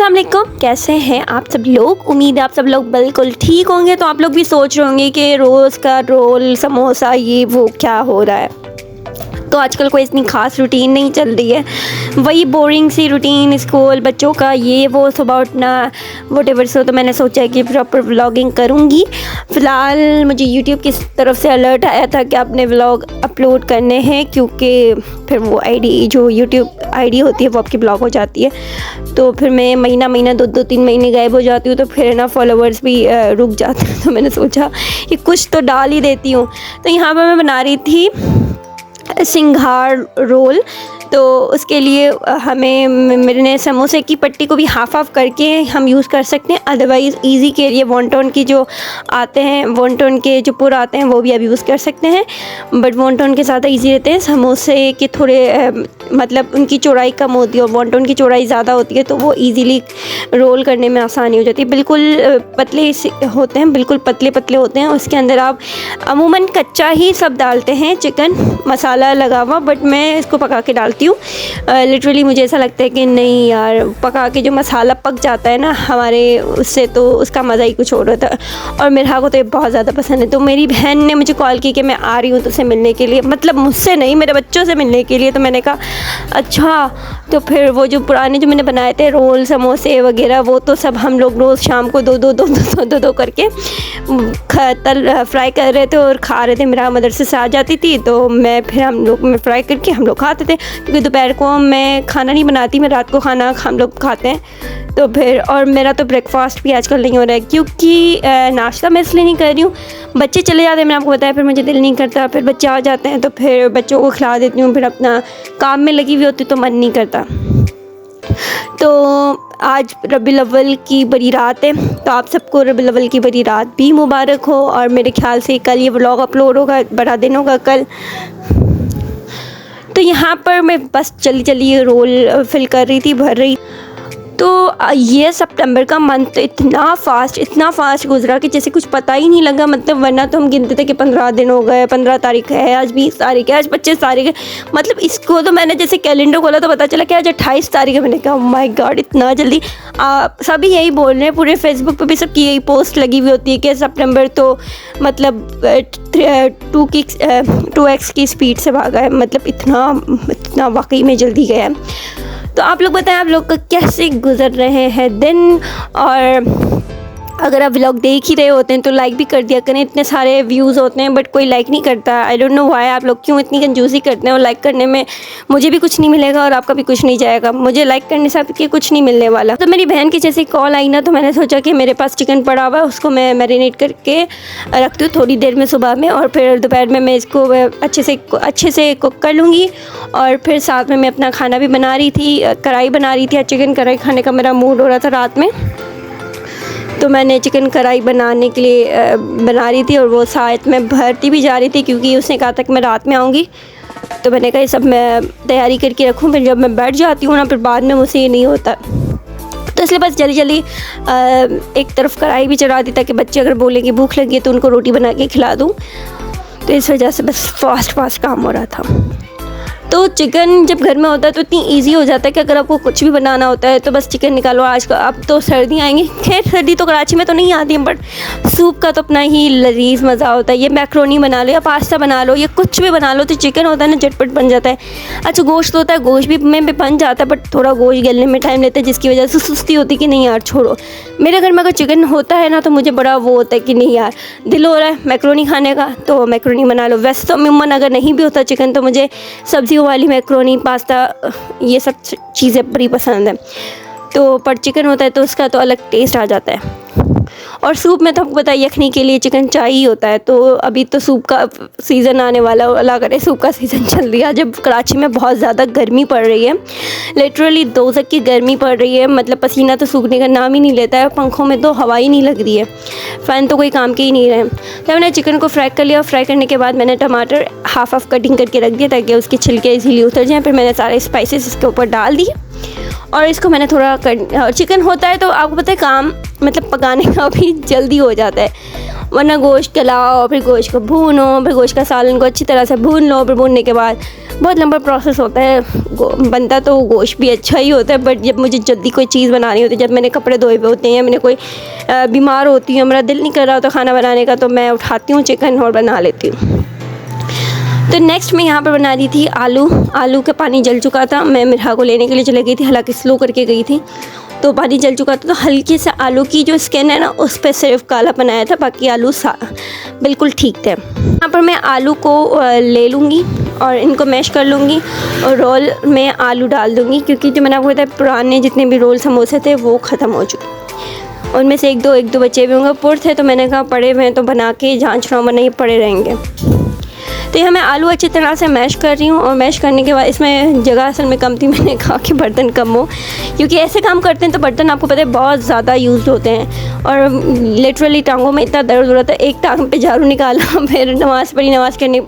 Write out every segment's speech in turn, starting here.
अस्सलाम वालेकुम, कैसे हैं आप सब लोग। उम्मीद है आप सब लोग बिल्कुल ठीक होंगे। तो आप लोग भी सोच रहे होंगे कि रोज़ का रोल समोसा ये वो क्या हो रहा है। तो आजकल कोई इतनी ख़ास रूटीन नहीं चल रही है, वही बोरिंग सी रूटीन, स्कूल बच्चों का ये वो, सुबह उठना व्हाटएवर। सो तो मैंने सोचा कि प्रॉपर व्लॉगिंग करूँगी। फ़िलहाल मुझे यूट्यूब की तरफ से अलर्ट आया था कि आपने व्लॉग अपलोड करने हैं, क्योंकि फिर वो आईडी जो यूट्यूब आईडी होती है वो आपकी ब्लॉक हो जाती है। तो फिर मैं महीना 2-3 महीने गायब हो जाती हूँ, तो फिर ना फॉलोवर्स भी रुक जाते हैं। तो मैंने सोचा कि कुछ तो डाल ही देती हूँ। तो यहाँ पर मैं बना रही थी सिंघार रोल। तो उसके लिए हमें मैंने समोसे की पट्टी को भी हाफ़ करके हम यूज़ कर सकते हैं। अदरवाइज़ इजी के लिए वॉन्टोन की जो आते हैं, वॉन्टोन के जो पुर आते हैं वो भी अब यूज़ कर सकते हैं, बट वॉन्टोन के ज़्यादा इजी रहते हैं। समोसे के थोड़े मतलब उनकी चौड़ाई कम होती है और वॉन्टोन की चौड़ाई ज़्यादा होती है, तो वो ईज़िली रोल करने में आसानी हो जाती है। बिल्कुल पतले होते हैं, बिल्कुल पतले पतले होते हैं। उसके अंदर आप अमूमन कच्चा ही सब डालते हैं, चिकन मसाला लगा हुआ, बट मैं इसको पका के डालती हूँ। लिटरली मुझे ऐसा लगता है कि नहीं यार, पका के जो मसाला पक जाता है ना हमारे, उससे तो उसका मज़ा ही कुछ और होता है। और मेरे को तो ये बहुत ज़्यादा पसंद है। तो मेरी बहन ने मुझे कॉल की कि मैं आ रही हूँ तुझसे मिलने के लिए, मतलब मुझसे नहीं, मेरे बच्चों से मिलने के लिए। तो मैंने कहा अच्छा। तो फिर वो जो पुराने जो मैंने बनाए थे रोल समोसे वगैरह, वो तो सब हम लोग रोज़ शाम को दो करके फ्राई कर रहे थे और खा रहे थे। मेरा मदरसे से आ जाती थी तो मैं फ्राई करके हम लोग खाते थे, क्योंकि दोपहर को मैं खाना नहीं बनाती, मैं रात को खाना हम लोग खाते हैं। तो फिर और मेरा तो ब्रेकफास्ट भी आजकल नहीं हो रहा है, क्योंकि नाश्ता मैं इसलिए नहीं कर रही हूँ, बच्चे चले जाते हैं, मैंने आपको बताया, फिर मुझे दिल नहीं करता, फिर बच्चे आ जाते हैं तो फिर बच्चों को खिला देती हूँ, फिर अपना काम में लगी हुई होती तो मन नहीं करता। तो आज रबीउल अव्वल की बड़ी रात है, तो आप सबको रबीउल अव्वल की बड़ी रात भी मुबारक हो। और मेरे ख्याल से कल ये व्लॉग अपलोड होगा, बड़ा दिन होगा कल। तो यहाँ पर मैं बस चली ये रोल फिल कर रही थी, भर रही। तो ये सितंबर का मंथ इतना फास्ट गुजरा कि जैसे कुछ पता ही नहीं लगा। मतलब वरना तो हम गिनते थे कि 15 दिन हो गए, 15 तारीख है, आज 20 तारीख है, आज 25 तारीख है। मतलब इसको तो मैंने जैसे कैलेंडर खोला तो पता चला कि आज 28 तारीख है। मैंने कहा माय गॉड, इतना जल्दी। सभी यही बोल रहे हैं, पूरे फेसबुक पे भी सबकी यही पोस्ट लगी हुई होती है कि सितंबर तो मतलब 2x की स्पीड से भागा है। मतलब इतना वाकई में जल्दी गया है। तो आप लोग बताएं, आप लोग का कैसे गुजर रहे हैं दिन। और अगर आप व्लॉग देख ही रहे होते हैं तो लाइक भी कर दिया करें। इतने सारे व्यूज़ होते हैं बट कोई लाइक नहीं करता। आई डोंट नो व्हाई, आप लोग क्यों इतनी कंजूसी करते हैं। और लाइक करने में मुझे भी कुछ नहीं मिलेगा और आपका भी कुछ नहीं जाएगा। मुझे लाइक करने से आपके कुछ नहीं मिलने वाला। तो मेरी बहन की जैसे कॉल आई ना, तो मैंने सोचा कि मेरे पास चिकन पड़ा हुआ है, उसको मैं मैरिनेट करके रखती हूँ थोड़ी देर में सुबह में, और फिर दोपहर में मैं इसको अच्छे से कुक कर लूँगी। और फिर साथ में मैं अपना खाना भी बना रही थी, कढ़ाई बना रही थी। चिकन कढ़ाई खाने का मेरा मूड हो रहा था रात में, तो मैंने चिकन कढ़ाई बनाने के लिए बना रही थी। और वो साथ में भरती भी जा रही थी, क्योंकि उसने कहा था कि मैं रात में आऊँगी। तो मैंने कहा ये सब मैं तैयारी करके रखूँ, फिर जब मैं बैठ जाती हूँ ना, फिर बाद में मुझसे ये नहीं होता। तो इसलिए बस जल्दी एक तरफ कढ़ाई भी चढ़ा दी, ताकि बच्चे अगर बोलें कि भूख लगी है तो उनको रोटी बना के खिला दूँ। तो इस वजह से बस फास्ट काम हो रहा था। तो चिकन जब घर में होता है तो इतनी इजी हो जाता है कि अगर आपको कुछ भी बनाना होता है तो बस चिकन निकालो। आज का अब तो सर्दी आएंगी, खैर सर्दी तो कराची में तो नहीं आती है, बट सूप का तो अपना ही लजीज मज़ा होता है। ये मैक्रोनी बना लो या पास्ता बना लो या कुछ भी बना लो, तो चिकन होता है ना झटपट बन जाता है। अच्छा गोश्त होता है, गोश्त भी में भी बन जाता है, बट थोड़ा गोश्त गलने में टाइम लेता है, जिसकी वजह से सुस्ती होती है कि नहीं यार छोड़ो। मेरे घर में अगर चिकन होता है ना तो मुझे बड़ा वो होता है कि नहीं यार, दिल हो रहा है मैक्रोनी खाने का तो मैक्रोनी बना लो। वैसे तो अमूमन अगर नहीं भी होता चिकन तो मुझे सब्जियों वाली मैक्रोनी, पास्ता, ये सब चीज़ें बड़ी पसंद है। तो पर चिकन होता है तो उसका तो अलग टेस्ट आ जाता है। और सूप में तो आपको पता है यखनी के लिए चिकन चाहिए होता है। तो अभी तो सूप का सीज़न आने वाला, अल्लाह करे सूप का सीज़न चल दिया। जब कराची में बहुत ज़्यादा गर्मी पड़ रही है, लिटरली दोज़ख की गर्मी पड़ रही है, मतलब पसीना तो सूखने का नाम ही नहीं लेता है। पंखों में तो हवा ही नहीं लग रही है, फ़ैन तो कोई काम के ही नहीं रहे। तो मैंने चिकन को फ्राई कर लिया। फ्राई करने के बाद मैंने टमाटर हाफ कटिंग करके रख दिया ताकि उसके छिलके इजीली उतर जाएँ। फिर मैंने सारे स्पाइसेस इसके ऊपर डाल दिए और इसको मैंने थोड़ा चिकन होता है तो आपको पता है काम मतलब पकाने का भी जल्दी हो जाता है। वरना गोश्त लाओ, फिर गोश्त को भूनो, फिर गोश्त का सालन को अच्छी तरह से भून लो, फिर भूनने के बाद बहुत लंबा प्रोसेस होता है। बनता तो गोश्त भी अच्छा ही होता है, बट जब मुझे जल्दी कोई चीज़ बनानी होती है, जब मैंने कपड़े धोए हुए होते हैं या मैंने कोई बीमार होती हूँ, मेरा दिल नहीं कर रहा होता खाना बनाने का, तो मैं उठाती हूँ चिकन और बना लेती हूँ। तो नेक्स्ट मैं यहाँ पर बना रही थी आलू का पानी जल चुका था, मैं मिर्हा को लेने के लिए चली गई थी, हालांकि स्लो करके गई थी, तो पानी जल चुका था। तो हल्के से आलू की जो स्किन है ना, उस पर सिर्फ काला बनाया था, बाकी आलू बिल्कुल ठीक थे। यहाँ पर मैं आलू को ले लूँगी और इनको मैश कर लूँगी और रोल में आलू डाल दूँगी, क्योंकि जो मैंने आपको बताया पुराने जितने भी रोल समोसे थे वो ख़त्म हो चुके, उनमें से एक दो बचे हुए होंगे, पुर थे, तो मैंने कहा पड़े हुए हैं तो बना के जाँच रहा हूँ, वरना ये पड़े रहेंगे। तो यहाँ मैं आलू अच्छी तरह से मैश कर रही हूँ, और मैश करने के बाद इसमें जगह असल में कम थी, मैंने कहा कि बर्तन कम हो, क्योंकि ऐसे काम करते हैं तो बर्तन आपको पता है बहुत ज़्यादा यूज़ होते हैं, और लिटरली टांगों में इतना दर्द हो रहा था, एक टांग पे झाड़ू निकाला, फिर नमाज़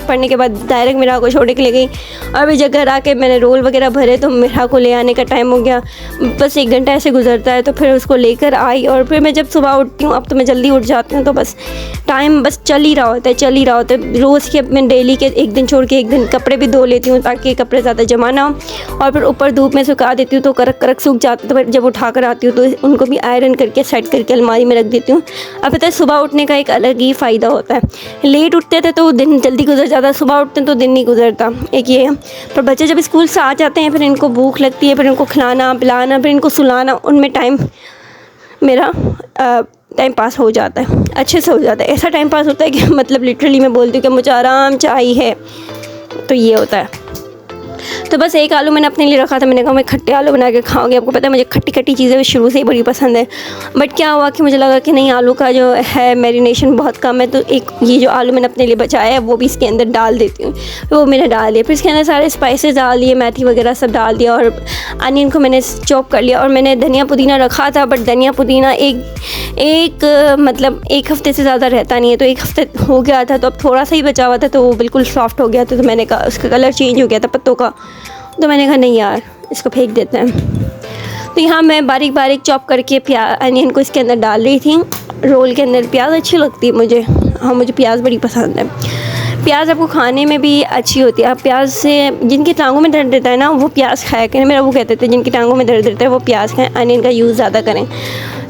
पढ़ने के बाद डायरेक्ट मिर्हा को छोड़ने के लिए गई, और फिर जब घर आके मैंने रोल वगैरह भरे तो मिर्हा को ले आने का टाइम हो गया, बस 1 घंटा ऐसे गुजरता है। तो फिर उसको लेकर आई, और फिर मैं जब सुबह उठती हूँ, अब तो मैं जल्दी उठ जाती हूँ, तो बस टाइम बस चल ही रहा होता है। रोज़ के मैं डेली के एक दिन छोड़ के एक दिन कपड़े भी धो लेती हूँ, ताकि कपड़े ज़्यादा जमा ना हो, और फिर ऊपर धूप में सुखा देती हूँ तो कड़क सूख जाते, तो फिर जब उठा कर आती हूँ तो उनको भी आयरन करके सेट करके अलमारी में रख देती हूँ। अब पता है सुबह उठने का एक अलग ही फ़ायदा होता है, लेट उठते थे तो दिन जल्दी गुजर जाता, सुबह उठते हैं तो दिन नहीं गुजरता, एक ये है। पर बच्चे जब स्कूल से आ जाते हैं, फिर इनको भूख लगती है, फिर इनको खिलाना पिलाना, फिर इनको सुलाना, उनमें मेरा टाइम पास हो जाता है, अच्छे से हो जाता है। ऐसा टाइम पास होता है कि मतलब लिटरली मैं बोलती हूँ कि मुझे आराम चाहिए, तो ये होता है। तो बस एक आलू मैंने अपने लिए रखा था, मैंने कहा मैं खट्टे आलू बना के खाऊंगी। आपको पता है मुझे खट्टी खट्टी चीज़ें शुरू से ही बड़ी पसंद है, बट क्या हुआ कि मुझे लगा कि नहीं, आलू का जो है मैरिनेशन बहुत कम है, तो एक ये जो आलू मैंने अपने लिए बचाया है वो भी इसके अंदर डाल देती हूँ। वो मैंने डाल दिया, फिर इसके अंदर सारे स्पाइसेस डाल दिए, मेथी वगैरह सब डाल दिया, और अनियन को मैंने चॉप कर लिया, और मैंने धनिया पुदीना रखा था, बट धनिया पुदीना मतलब एक हफ़्ते से ज़्यादा रहता नहीं है, तो 1 हफ़्ते हो गया था, तो अब थोड़ा सा ही बचा हुआ था, तो वो बिल्कुल सॉफ्ट हो गया था, तो मैंने कहा उसका कलर चेंज हो गया था पत्तों का, तो मैंने कहा नहीं यार इसको फेंक देते हैं। तो यहाँ मैं बारीक बारीक चॉप करके अनियन को इसके अंदर डाल रही थी। रोल के अंदर प्याज अच्छी लगती है मुझे, हाँ मुझे प्याज बड़ी पसंद है। प्याज आपको खाने में भी अच्छी होती है। आप प्याज से, जिनकी टांगों में दर्द रहता है ना, वो प्याज खाया करें। मेरा वो कहते थे जिनकी टांगों में दर्द रहता है वो प्याज खाएं, अनियन का यूज़ ज़्यादा करें।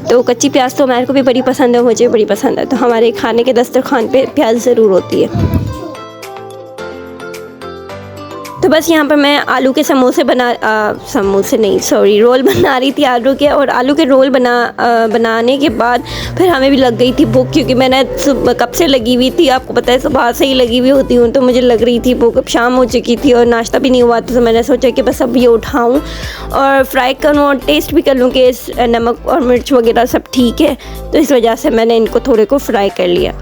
तो कच्ची प्याज तो मेरे को भी बड़ी पसंद है, मुझे बड़ी पसंद है, तो हमारे खाने के दस्तरखान पे प्याज ज़रूर होती है। तो बस यहाँ पर मैं आलू के रोल बना रही थी आलू के, और आलू के रोल बनाने के बाद फिर हमें भी लग गई थी भूख, क्योंकि मैंने कब से लगी हुई थी, आपको पता है सुबह से ही लगी हुई होती हूँ, तो मुझे लग रही थी भूख। अब शाम हो चुकी थी और नाश्ता भी नहीं हुआ था, तो मैंने सोचा कि बस अब ये उठाऊँ और फ्राई करूँ और टेस्ट भी कर लूँ कि इस नमक और मिर्च वगैरह सब ठीक है, तो इस वजह से मैंने इनको थोड़े को फ्राई कर लिया।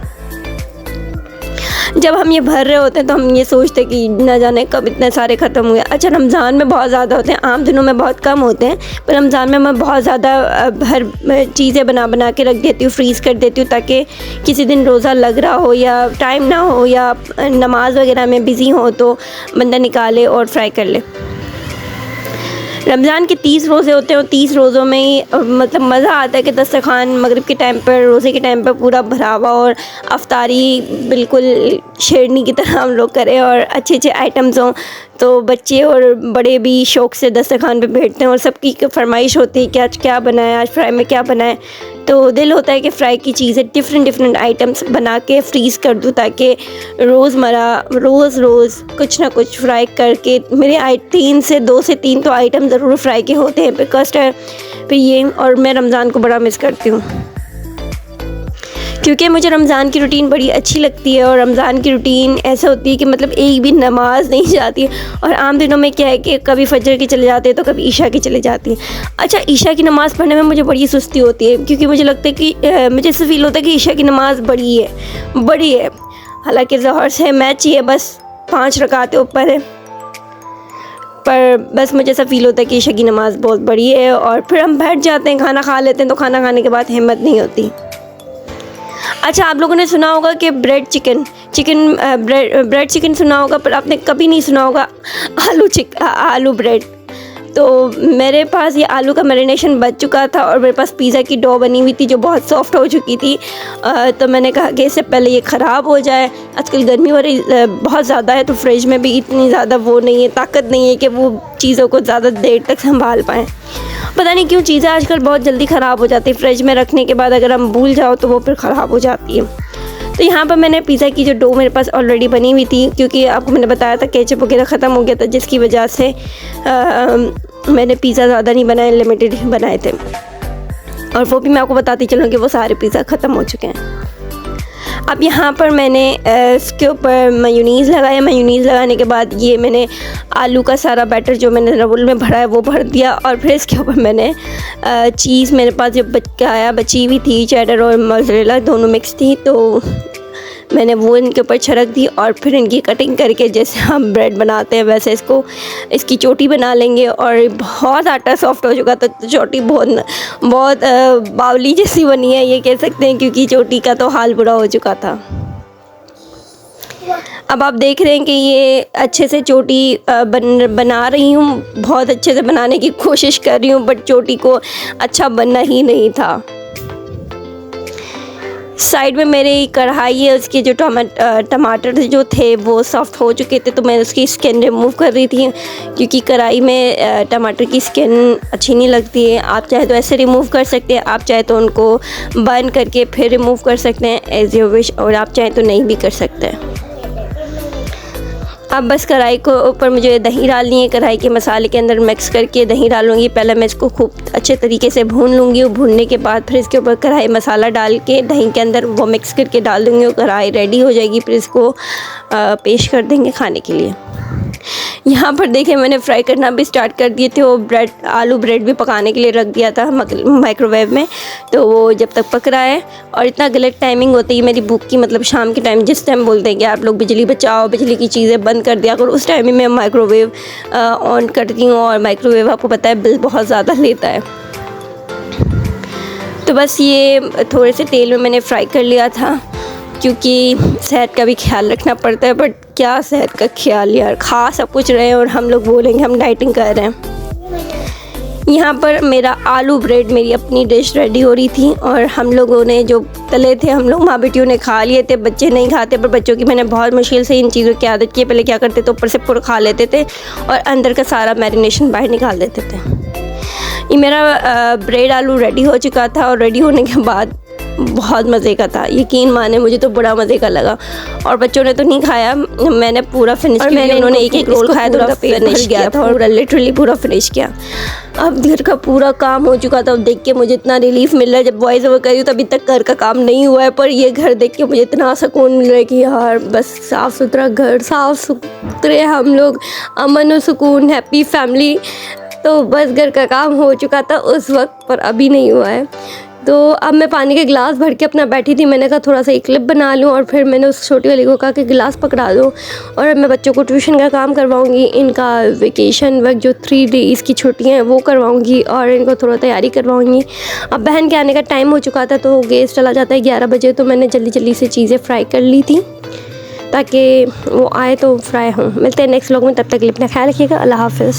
जब हम ये भर रहे होते हैं तो हम ये सोचते कि न जाने कब इतने सारे ख़त्म हुए। अच्छा, रमज़ान में बहुत ज़्यादा होते हैं, आम दिनों में बहुत कम होते हैं, पर रमज़ान में मैं बहुत ज़्यादा भर चीज़ें बना के रख देती हूँ, फ्रीज़ कर देती हूँ, ताकि किसी दिन रोज़ा लग रहा हो या टाइम ना हो या नमाज वगैरह में बिज़ी हो तो बंदा निकाले और फ्राई कर ले। रमज़ान के 30 रोज़े होते हैं और 30 रोज़ों में ही मतलब मज़ा आता है कि दस्तरखान मगरिब के टाइम पर, रोज़े के टाइम पर पूरा भरा हुआ और अफ्तारी बिल्कुल शेरनी की तरह हम लोग करें और अच्छे अच्छे आइटम्स हों, तो बच्चे और बड़े भी शौक़ से दस्तरखान पे बैठते हैं और सबकी फरमाइश होती है कि आज क्या बनाए, आज फ्राई में क्या बनाए। तो दिल होता है कि फ़्राई की चीज़ें डिफरेंट आइटम्स बना के फ्रीज़ कर दूँ, ताकि रोज़ कुछ ना कुछ फ्राई करके, मेरे 2 से 3 तो आइटम ज़रूर फ्राई के होते हैं, फिर कस्टर्ड, फिर ये, और मैं रमज़ान को बड़ा मिस करती हूँ, क्योंकि मुझे रमज़ान की रूटीन बड़ी अच्छी लगती है। और रमज़ान की रूटीन ऐसे होती है कि मतलब एक भी नमाज नहीं जाती है, और आम दिनों में क्या है कि कभी फजर की चले जाते हैं तो कभी ईशा की चले जाती है। अच्छा, ईशा की नमाज़ पढ़ने में मुझे बड़ी सुस्ती होती है, क्योंकि मुझे लगता है कि मुझे ऐसा फील होता है कि ईशा की नमाज़ बड़ी है, हालांकि ज़ोहर से मैच ही है, बस 5 रकातें ऊपर है, पर बस मुझे ऐसा फील होता है कि ईशा की नमाज़ बहुत बड़ी है। और फिर हम बैठ जाते हैं, खाना खा लेते हैं, तो खाना खाने के बाद हिम्मत नहीं होती। अच्छा, आप लोगों ने सुना होगा कि ब्रेड चिकन सुना होगा, पर आपने कभी नहीं सुना होगा आलू ब्रेड। तो मेरे पास ये आलू का मैरिनेशन बच चुका था और मेरे पास पिज़्ज़ा की डो बनी हुई थी जो बहुत सॉफ्ट हो चुकी थी। तो मैंने कहा कि इससे पहले ये ख़राब हो जाए, आजकल गर्मी बहुत ज़्यादा है तो फ्रिज में भी इतनी ज़्यादा वो नहीं है, ताकत नहीं है कि वो चीज़ों को ज़्यादा देर तक संभाल पाएँ। पता नहीं क्यों चीज़ें आजकल बहुत जल्दी ख़राब हो जाती है, फ्रिज में रखने के बाद अगर हम भूल जाओ तो वो फिर ख़राब हो जाती है। तो यहाँ पर मैंने पिज़्ज़ा की जो डो मेरे पास ऑलरेडी बनी हुई थी, क्योंकि आपको मैंने बताया था केचप वगैरह ख़त्म हो गया था, जिसकी वजह से मैंने पिज़्ज़ा ज़्यादा नहीं बनाए, लिमिटेड ही बनाए थे। और वो भी मैं आपको बताती चलूँ कि वो सारे पिज़्ज़ा ख़त्म हो चुके हैं। अब यहाँ पर मैंने इसके ऊपर मेयोनीज़ लगाया। मेयोनीज़ लगाने के बाद ये मैंने आलू का सारा बैटर जो मैंने रोल में भरा है वो भर दिया, और फिर इसके ऊपर मैंने चीज़ मेरे पास जो बची हुई थी, चेडर और मोज़रेला दोनों मिक्स थी, तो मैंने वो इनके ऊपर छिड़क दी और फिर इनकी कटिंग करके जैसे हम ब्रेड बनाते हैं वैसे इसकी चोटी बना लेंगे। और बहुत आटा सॉफ्ट हो चुका था तो चोटी बहुत बावली जैसी बनी है, ये कह सकते हैं, क्योंकि चोटी का तो हाल बुरा हो चुका था। अब आप देख रहे हैं कि ये अच्छे से चोटी बना रही हूँ, बहुत अच्छे से बनाने की कोशिश कर रही हूँ, बट चोटी को अच्छा बनना ही नहीं था। साइड में मेरी कढ़ाई है, उसके जो टमाटर जो थे वो सॉफ्ट हो चुके थे, तो मैं उसकी स्किन रिमूव कर रही थी, क्योंकि कढ़ाई में टमाटर की स्किन अच्छी नहीं लगती है। आप चाहे तो ऐसे रिमूव कर सकते हैं, आप चाहे तो उनको बर्न करके फिर रिमूव कर सकते हैं, एज़ योर विश, और आप चाहे तो नहीं भी कर सकते हैं। अब बस कढ़ाई को ऊपर मुझे दही डालनी है, कढ़ाई के मसाले के अंदर मिक्स करके दही डालूंगी। पहले मैं इसको खूब अच्छे तरीके से भून लूँगी, और भूनने के बाद फिर इसके ऊपर कढ़ाई मसाला डाल के दही के अंदर वो मिक्स करके डाल दूँगी, और कढ़ाई रेडी हो जाएगी। फिर इसको पेश कर देंगे खाने के लिए। यहाँ पर देखें मैंने फ्राई करना भी स्टार्ट कर दिए थे, वो आलू ब्रेड भी पकाने के लिए रख दिया था माइक्रोवेव में, तो वो जब तक पक रहा है। और इतना गलत टाइमिंग होती है मेरी भूख की, मतलब शाम के टाइम जिस टाइम बोलते हैं कि आप लोग बिजली बचाओ, बिजली की चीज़ें बंद कर दिया करो, उस टाइम में मैं माइक्रोवेव ऑन करती हूँ, और माइक्रोवेव आपको पता है बिल बहुत ज़्यादा लेता है। तो बस ये थोड़े से तेल में मैंने फ्राई कर लिया था, क्योंकि सेहत का भी ख्याल रखना पड़ता है। बट क्या सेहत का ख्याल यार, खा सब कुछ रहे हैं और हम लोग बोलेंगे हम डाइटिंग कर रहे हैं। यहाँ पर मेरा आलू ब्रेड, मेरी अपनी डिश रेडी हो रही थी, और हम लोगों ने जो तले थे हम लोग माँ बेटियों ने खा लिए थे, बच्चे नहीं खाते, पर बच्चों की मैंने बहुत मुश्किल से इन चीज़ों की आदत की। पहले क्या करते थे, ऊपर से पूरा खा लेते थे और अंदर का सारा मैरिनेशन बाहर निकाल देते थे। ये मेरा ब्रेड आलू रेडी हो चुका था, और रेडी होने के बाद बहुत मज़े का था, यकीन माने मुझे तो बड़ा मज़े का लगा। और बच्चों ने तो नहीं खाया, मैंने पूरा फिनिश किया, मैंने उन्होंने एक रोल खाया तो उनका पेट भर गया था, पूरा लिटरली पूरा फिनिश किया। अब घर का पूरा काम हो चुका था, अब देख के मुझे इतना रिलीफ मिल रहा है। जब वॉइस ओवर कर रही हूँ तो अभी तक घर का काम नहीं हुआ है, पर ये घर देख के मुझे इतना सुकून मिल रहा है कि यार बस साफ़ सुथरा घर, साफ़ सुथरे हम लोग, अमन और सुकून, हैप्पी फैमिली। तो बस घर का काम हो चुका था उस वक्त, पर अभी नहीं हुआ है। तो अब मैं पानी के गिलास भर के अपना बैठी थी, मैंने कहा थोड़ा सा एक क्लिप बना लूँ, और फिर मैंने उस छोटी वाली को कहा कि गिलास पकड़ा दो। और अब मैं बच्चों को ट्यूशन का काम करवाऊँगी, इनका वेकेशन वर्क जो 3 डेज़ की छुट्टियाँ हैं वो करवाऊँगी, और इनको थोड़ा तैयारी करवाऊँगी। अब बहन के आने का टाइम हो चुका था, तो गैस चला जाता है 11 बजे, तो मैंने जल्दी जल्दी से चीज़ें फ्राई कर ली थी ताकि वो आए तो फ्राई हों। मिलते हैं नेक्स्ट व्लॉग में, तब तक के लिए अपना ख्याल रखिएगा। अल्लाह हाफ़िज़।